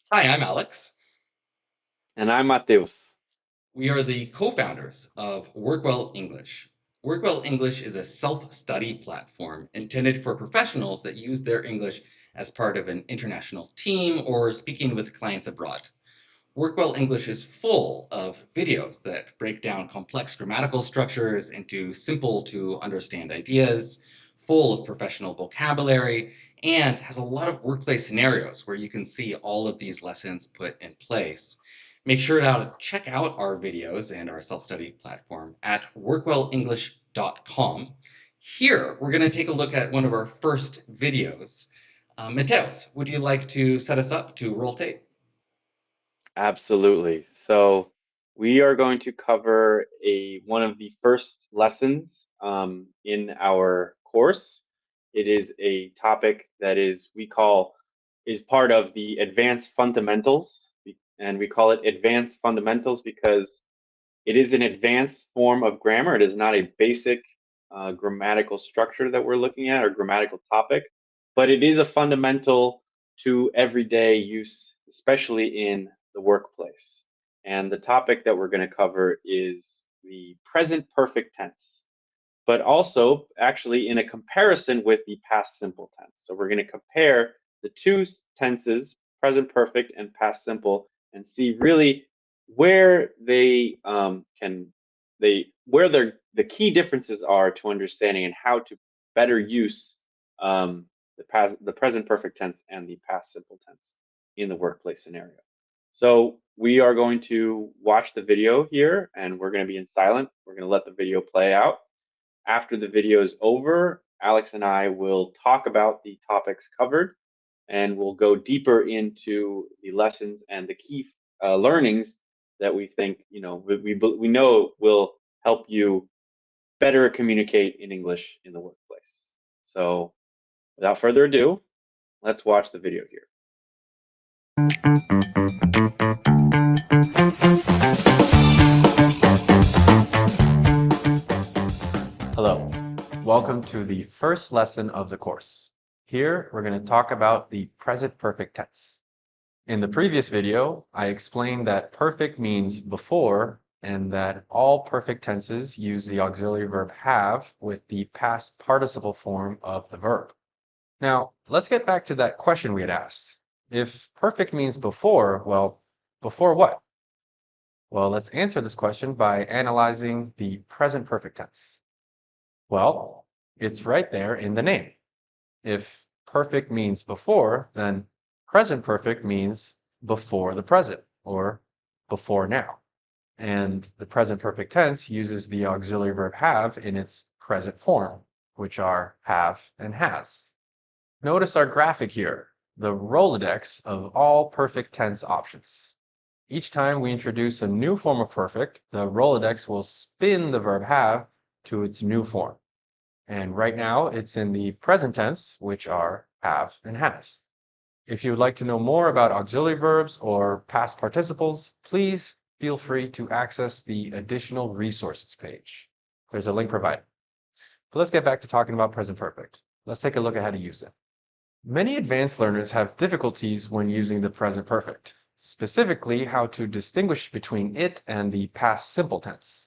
Hi, I'm Alex. And I'm Mateus. We are the co founders of WorkWell English. WorkWell English is a self study platform intended for professionals that use their English as part of an international team or speaking with clients abroad. WorkWell English is full of videos that break down complex grammatical structures into simple to understand ideas, full of professional vocabulary, and has a lot of workplace scenarios where you can see all of these lessons put in place. Make sure to check out our videos and our self study platform at workwellenglish.com. Here, we're going to take a look at one of our first videos. Mateus, would you like to set us up to roll tape? Absolutely. So we are going to cover a one of the first lessons in our course. It is a topic that is part of the advanced fundamentals, and we call it advanced fundamentals because it is an advanced form of grammar. It is not a basic grammatical structure that we're looking at or grammatical topic, but it is a fundamental to everyday use, especially in the workplace. And the topic that we're going to cover is the present perfect tense, but also actually in a comparison with the past simple tense. So we're going to compare the two tenses, present perfect and past simple, and see really where they can they where the key differences are to understanding and how to better use the present perfect tense and the past simple tense in the workplace scenario. So we are going to watch the video here, and we're going to be in silent. We're going to let the video play out. After the video is over, Alex and I will talk about the topics covered, and we'll go deeper into the lessons and the key learnings that we think we know will help you better communicate in English in the workplace. So, without further ado, let's watch the video here. Hello, welcome to the first lesson of the course. Here, we're going to talk about the present perfect tense. In the previous video, I explained that perfect means before and that all perfect tenses use the auxiliary verb have with the past participle form of the verb. Now, let's get back to that question we had asked. If perfect means before, well, before what? Well, let's answer this question by analyzing the present perfect tense. Well, it's right there in the name. If perfect means before, then present perfect means before the present or before now. And the present perfect tense uses the auxiliary verb have in its present form, which are have and has. Notice our graphic here, the Rolodex of all perfect tense options. Each time we introduce a new form of perfect, the Rolodex will spin the verb have to its new form. And right now it's in the present tense, which are have and has. If you would like to know more about auxiliary verbs or past participles, please feel free to access the additional resources page. There's a link provided. But let's get back to talking about present perfect. Let's take a look at how to use it. Many advanced learners have difficulties when using the present perfect, specifically how to distinguish between it and the past simple tense.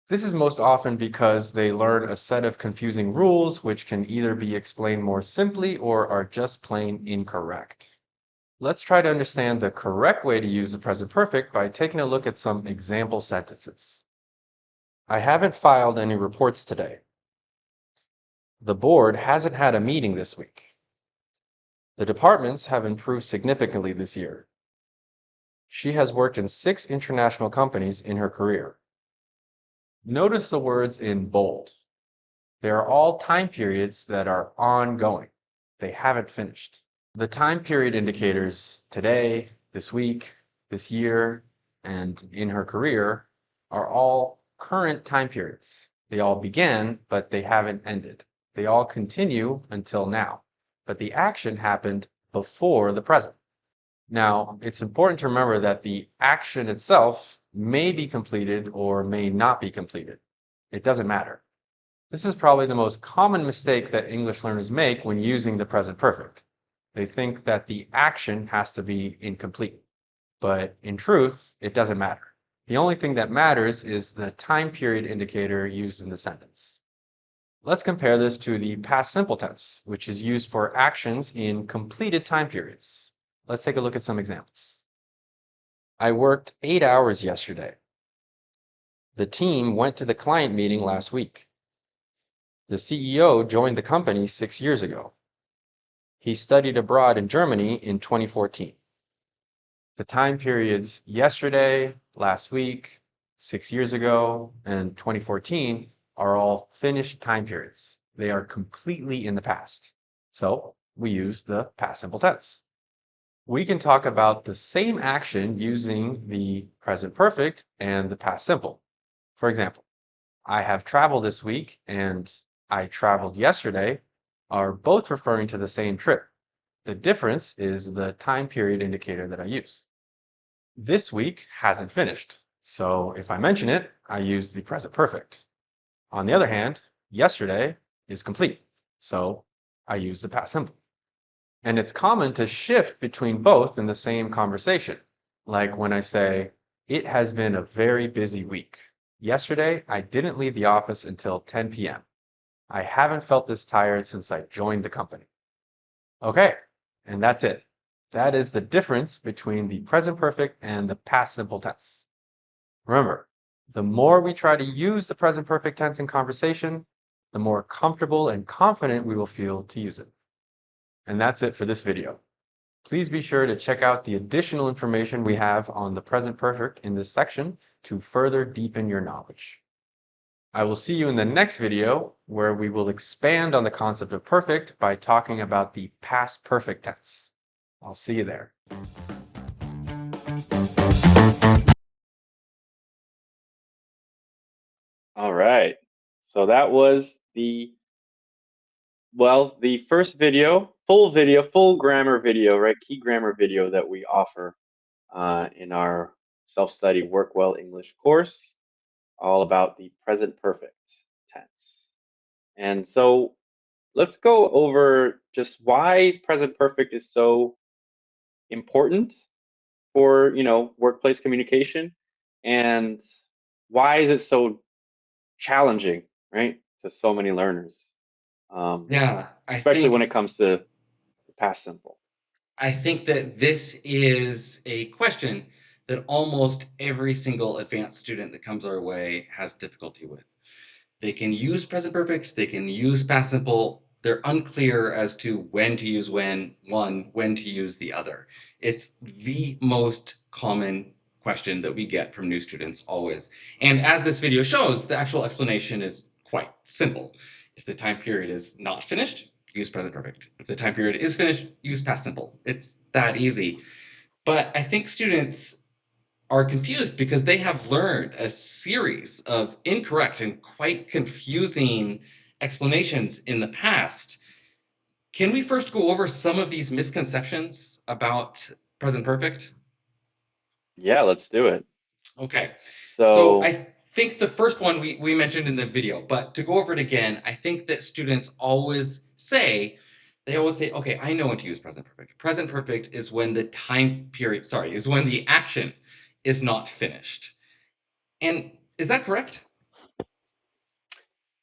This is most often because they learn a set of confusing rules which can either be explained more simply or are just plain incorrect. Let's try to understand the correct way to use the present perfect by taking a look at some example sentences. I haven't filed any reports today. The board hasn't had a meeting this week. The departments have improved significantly this year. She has worked in 6 international companies in her career. Notice the words in bold. They are all time periods that are ongoing. They haven't finished. The time period indicators today, this week, this year, and in her career are all current time periods. They all began, but they haven't ended. They all continue until now, but the action happened before the present. Now, it's important to remember that the action itself may be completed or may not be completed. It doesn't matter. This is probably the most common mistake that English learners make when using the present perfect. They think that the action has to be incomplete, but in truth, it doesn't matter. The only thing that matters is the time period indicator used in the sentence. Let's compare this to the past simple tense, which is used for actions in completed time periods. Let's take a look at some examples. I worked 8 hours yesterday. The team went to the client meeting last week. The CEO joined the company 6 years ago. He studied abroad in Germany in 2014. The time periods yesterday, last week, 6 years ago, and 2014 are all finished time periods. They are completely in the past. So we use the past simple tense. We can talk about the same action using the present perfect and the past simple. For example, I have traveled this week and I traveled yesterday are both referring to the same trip. The difference is the time period indicator that I use. This week hasn't finished, so if I mention it, I use the present perfect. On the other hand, yesterday is complete, so I use the past simple. And it's common to shift between both in the same conversation, like when I say, it has been a very busy week. Yesterday, I didn't leave the office until 10 p.m. I haven't felt this tired since I joined the company. Okay, and that's it. That is the difference between the present perfect and the past simple tense. Remember, the more we try to use the present perfect tense in conversation, the more comfortable and confident we will feel to use it. And that's it for this video. Please be sure to check out the additional information we have on the present perfect in this section to further deepen your knowledge. I will see you in the next video where we will expand on the concept of perfect by talking about the past perfect tense. I'll see you there. All right. So that was the first video, full grammar video, right? Key grammar video that we offer in our self-study WorkWell English course, all about the present perfect tense. And so let's go over just why present perfect is so important for, workplace communication, and why is it so challenging, right, to so many learners, Yeah, especially when it comes to the past simple. I think that this is a question that almost every single advanced student that comes our way has difficulty with. They can use present perfect, they can use past simple. They're unclear as to when to use when to use the other. It's the most common question that we get from new students always. And as this video shows, the actual explanation is quite simple. If the time period is not finished, use present perfect. If the time period is finished, use past simple. It's that easy. But I think students are confused because they have learned a series of incorrect and quite confusing explanations in the past. Can we first go over some of these misconceptions about present perfect? Yeah, let's do it. Okay. So So I think the first one we mentioned in the video, but to go over it again, I think that students they always say, okay, I know when to use present perfect. Present perfect is when the is when the action is not finished. And is that correct?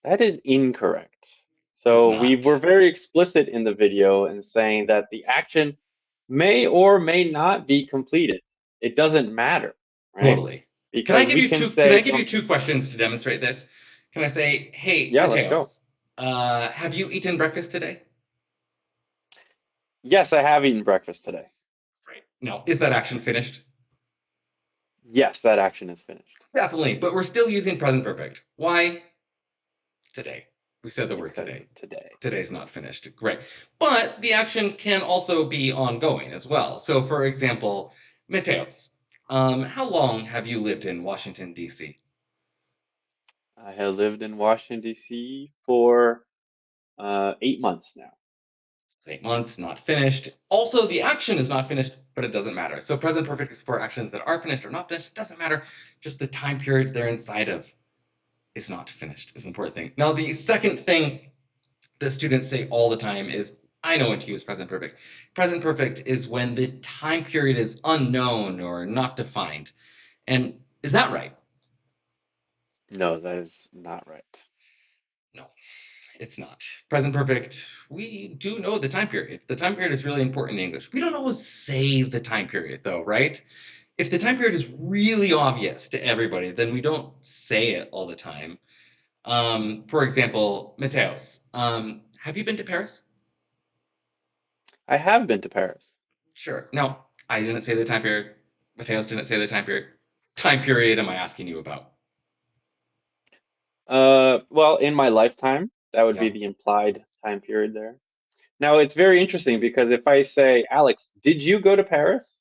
that is incorrect. It's So we were not. very explicit in the video in saying that the action may or may not be completed. It doesn't matter, right? Totally. Because we can Can say I give you something. two questions to demonstrate this? Can I say, hey, Yeah, let's go. Mateos, have you eaten breakfast today? Yes, I have eaten breakfast today. Right. No. Is that action finished? Yes, that action is finished. Definitely, but we're still using present perfect. Why? Today. We said the word Because today. today. Today's not finished. Great. But the action can also be ongoing as well. So, for example, Mateos, how long have you lived in Washington, D.C.? I have lived in Washington, D.C. for 8 months now. 8 months, not finished. Also, the action is not finished, but it doesn't matter. So present perfect is for actions that are finished or not finished. It doesn't matter. Just the time period they're inside of is not finished is an important thing. Now, the second thing that students say all the time is I know when to use present perfect. Present perfect is when the time period is unknown or not defined. And is that right? No, that is not right. No, it's not. Present perfect, we do know the time period. The time period is really important in English. We don't always say the time period, though, right? If the time period is really obvious to everybody, then we don't say it all the time. For example, Mateos, have you been to Paris? I have been to Paris. Sure. No, I didn't say the time period. Mateos didn't say the time period. Time period am I asking you about? Well, in my lifetime, that would be Yep. the implied time period there. Now, it's very interesting because if I say, Alex, did you go to Paris?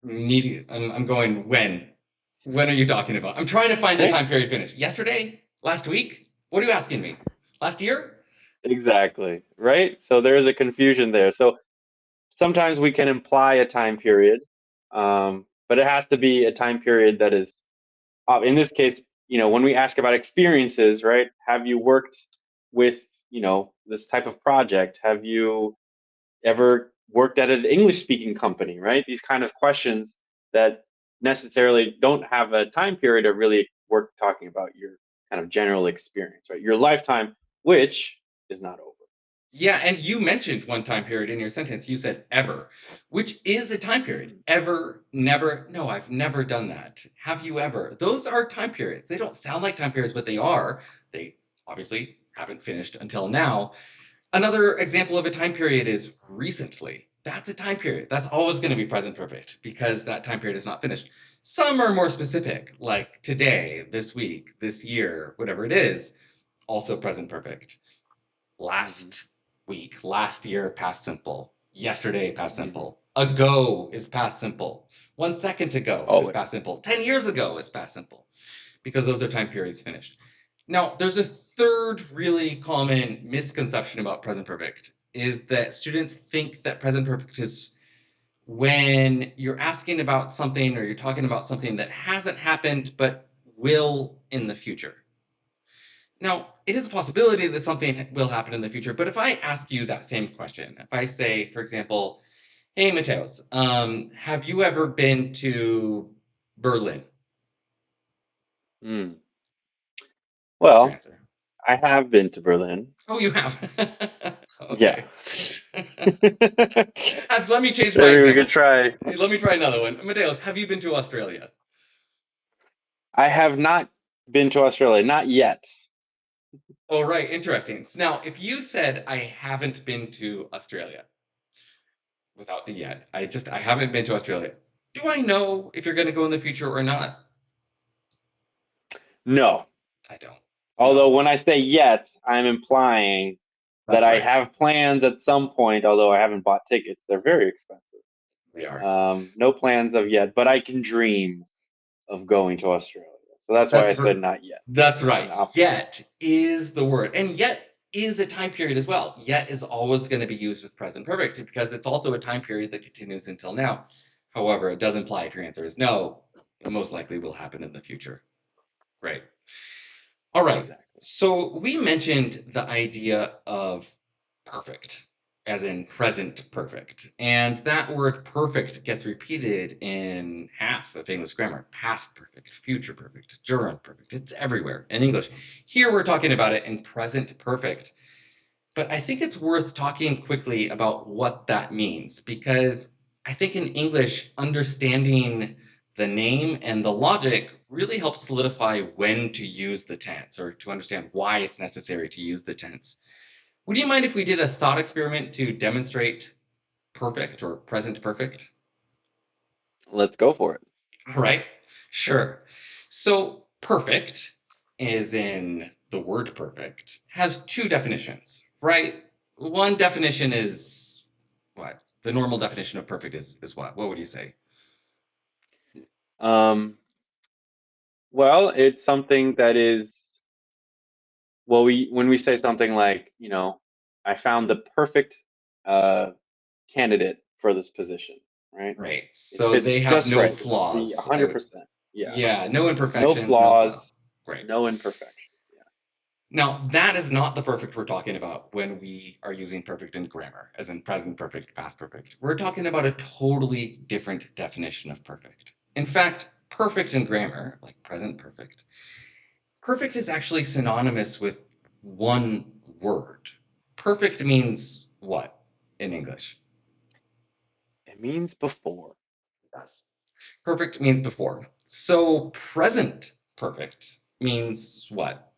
I'm going when? When are you talking about? I'm trying to find the Right? time period finish. Yesterday? Last week? What are you asking me? Last year? Exactly. Right? So there is a confusion there. So sometimes we can imply a time period, but it has to be a time period that is, in this case, when we ask about experiences, right? Have you worked with, this type of project? Have you ever worked at an English speaking company, right? These kind of questions that necessarily don't have a time period are really worth talking about your kind of general experience, right? Your lifetime, which is not over. Yeah, and you mentioned one time period in your sentence. You said ever, which is a time period. Ever, never. No, I've never done that. Have you ever? Those are time periods. They don't sound like time periods, but they are. They obviously haven't finished until now. Another example of a time period is recently. That's a time period. That's always going to be present perfect because that time period is not finished. Some are more specific, like today, this week, this year, whatever it is, also present perfect. Mm-hmm. Last week, last year, past simple. Yesterday, past Mm-hmm. simple. Ago is past simple. 1 second ago is Always. past simple. 10 years ago is past simple because those are time periods finished. Now, there's a third really common misconception about present perfect is that students think that present perfect is when you're asking about something or you're talking about something that hasn't happened but will in the future. Now, it is a possibility that something will happen in the future, but if I ask you that same question, if I say, for example, hey, Mateos, have you ever been to Berlin? Mm. What's your Well, answer? I have been to Berlin. Oh, you have. Yeah. Okay. Let me change my Maybe we could example. try. Let me try another one. Mateos, have you been to Australia? I have not been to Australia, not yet. Oh, right. Interesting. So now, if you said I haven't been to Australia without the yet, I haven't been to Australia. Do I know if you're going to go in the future or not? No. I don't. Although No, when I say yet, I'm implying that that's I right. have plans at some point, although I haven't bought tickets. They're very expensive. We are. No plans of yet, but I can dream of going to Australia. So that's why I That's said not yet. that's It's an right. option. Yet is the word, and yet is a time period as well. Yet is always going to be used with present perfect because it's also a time period that continues until now. However, it does imply if your answer is no, it most likely will happen in the future. Right. All right. Exactly. So we mentioned the idea of perfect, as in present perfect. And that word perfect gets repeated in half of English grammar: past perfect, future perfect, gerund perfect. It's everywhere in English. Here we're talking about it in present perfect. But I think it's worth talking quickly about what that means because I think in English, understanding the name and the logic really helps solidify when to use the tense or to understand why it's necessary to use the tense. Would you mind if we did a thought experiment to demonstrate perfect or present perfect? Let's go for it. Right? Sure. So, perfect, is in the word perfect, has two definitions, right? One definition is what? The normal definition of perfect is what? What would you say? Um, well, it's something that is, well, when we say something like, I found the perfect uh, candidate for this position, right? Right. It So fits they have just no right. It's the flaws. I would 100%. Yeah. Yeah, no No imperfections, no flaws, flaws. Great. no imperfections. Yeah. Now, that is not the perfect we're talking about when we are using perfect in grammar, as in present perfect, past perfect. We're talking about a totally different definition of perfect. In fact, perfect in grammar, like present perfect, perfect is actually synonymous with one word. Perfect means what in English? It means before. Yes. Perfect means before. So present perfect means what?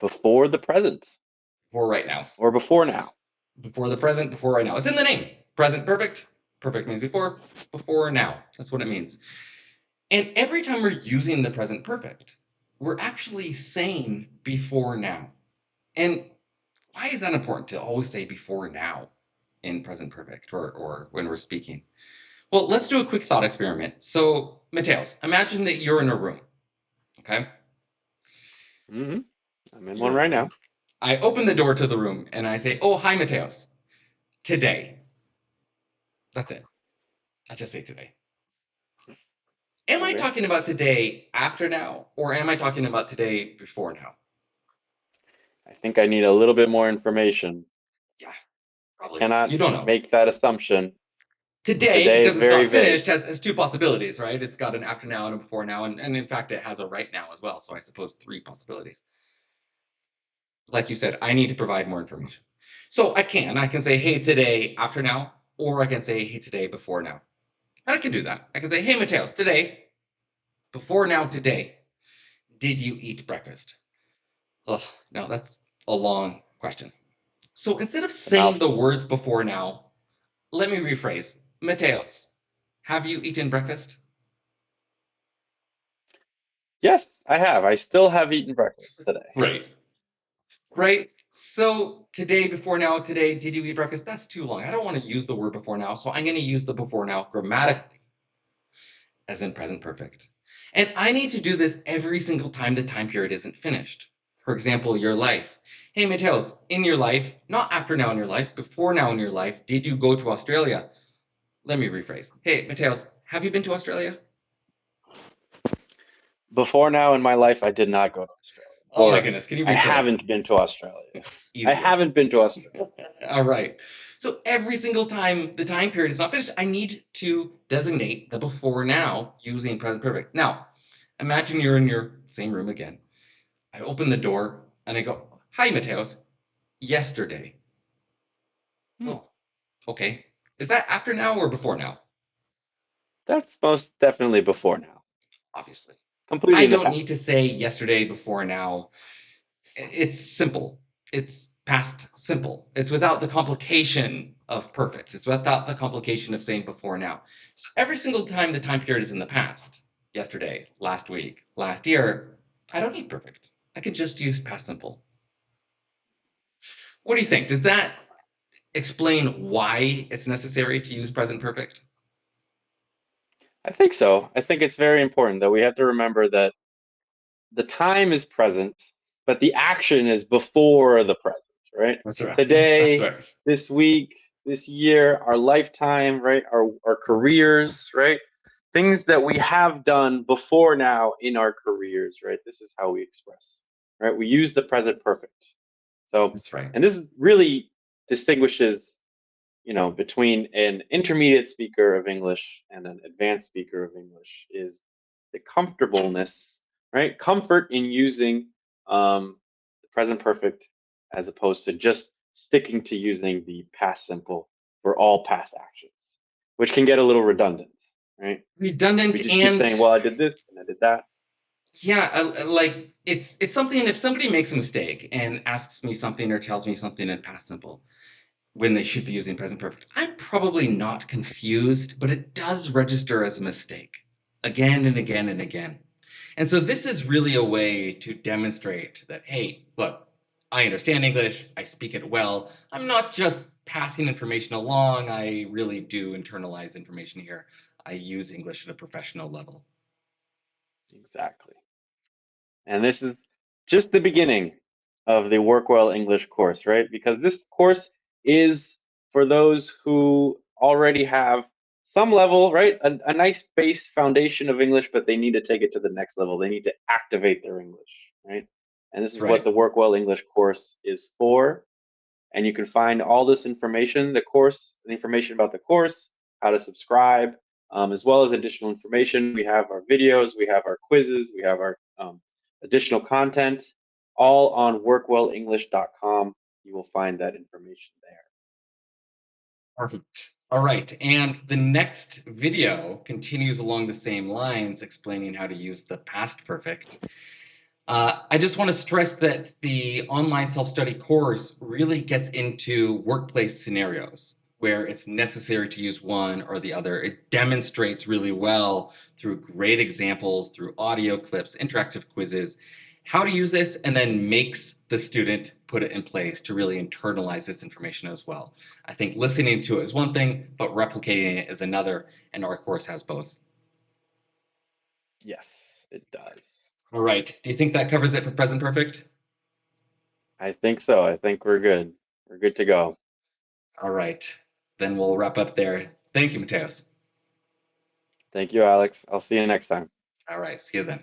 Before the present. Before right now. Or before now. Before the present, before right now. It's in the name. Present perfect. Perfect means before now. That's what it means. And every time we're using the present perfect, we're actually saying before now. And why is that important to always say before now in present perfect or when we're speaking? Well, let's do a quick thought experiment. So, Mateos, imagine that you're in a room, okay? Mm-hmm. I'm in You're one in a right room. now. I open the door to the room and I say, "Oh, hi, Mateos. Today." That's it. I just say today. Am I Okay. talking about today after now, or am I talking about today before now? I think I need a little bit more information. Yeah, I probably. cannot You don't know. make that assumption. Today, Today is because it's very not vague. finished, has two possibilities, right? It's got an after now and a before now, and in fact, it has a right now as well. So I suppose three possibilities. Like you said, I need to provide more information. So I can say, hey, today after now, or I can say, hey, today before now. And I can do that. I can say, hey, Mateos, today, before now, today, did you eat breakfast? Ugh, no, that's a long question. So instead of It's a saying the mouthful. words before now, let me rephrase. Mateos, have you eaten breakfast? Yes, I have. I still have eaten breakfast today. Right. Right? So today, before now, today, did you eat breakfast? That's too long. I don't want to use the word before now, so I'm going to use the before now grammatically, as in present perfect. And I need to do this every single time the time period isn't finished. For example, your life. Hey, Mateos, in your life, not after now in your life, before now in your life, did you go to Australia? Let me rephrase. Hey, Mateos, have you been to Australia? Before now in my life, I did not go to Australia. Oh my Or goodness, can you I rephrase? haven't been to Australia. I Easier. haven't been to Australia. All right. So every single time the time period is not finished, I need to designate the before now using present perfect. Now, imagine you're in your same room again. I open the door and I go, hi, Mateos. Yesterday. Hmm. Oh, okay. Is that after now or before now? That's most definitely before now. Obviously. Completely I in the don't past. need to say yesterday before now. It's simple. It's past simple. It's without the complication of perfect. It's without the complication of saying before now. So every single time the time period is in the past, yesterday, last week, last year, I don't need perfect. I can just use past simple. What do you think? Does that explain why it's necessary to use present perfect? I think so. I think it's very important that we have to remember that the time is present, but the action is before the present, right? That's right. That's Today, right. this week, this year, our lifetime, right? Our careers, right? Things that we have done before now in our careers, right? This is how we express, right? We use the present perfect. So, That's right. and this really distinguishes, between an intermediate speaker of English and an advanced speaker of English is the comfortableness, right? Comfort in using the present perfect as opposed to just sticking to using the past simple for all past actions, which can get a little redundant, right? We Redundant just keep and saying, well, I did this and I did that. yeah, like it's something if somebody makes a mistake and asks me something or tells me something in past simple, when they should be using present perfect. I'm probably not confused, but it does register as a mistake again and again and again. And so this is really a way to demonstrate that, hey, look, I understand English, I speak it well. I'm not just passing information along, I really do internalize information here. I use English at a professional level. Exactly. And this is just the beginning of the WorkWell English course, right? Because this course is for those who already have some level, right? A nice base foundation of English, but they need to take it to the next level. They need to activate their English, right? And this is That's what right. the WorkWell English course is for. And you can find all this information, the information about the course, how to subscribe, as well as additional information. We have our videos, we have our quizzes, we have our additional content, all on workwellenglish.com. You will find that information there. Perfect. All right. And the next video continues along the same lines, explaining how to use the past perfect. I just want to stress that the online self-study course really gets into workplace scenarios where it's necessary to use one or the other. It demonstrates really well through great examples, through audio clips, interactive quizzes, how to use this, and then makes the student put it in place to really internalize this information as well. I think listening to it is one thing, but replicating it is another, and our course has both. Yes, it does. All right. Do you think that covers it for present perfect? I think so. I think we're good. We're good to go. All right. Then we'll wrap up there. Thank you, Mateus. Thank you, Alex. I'll see you next time. All right. See you then.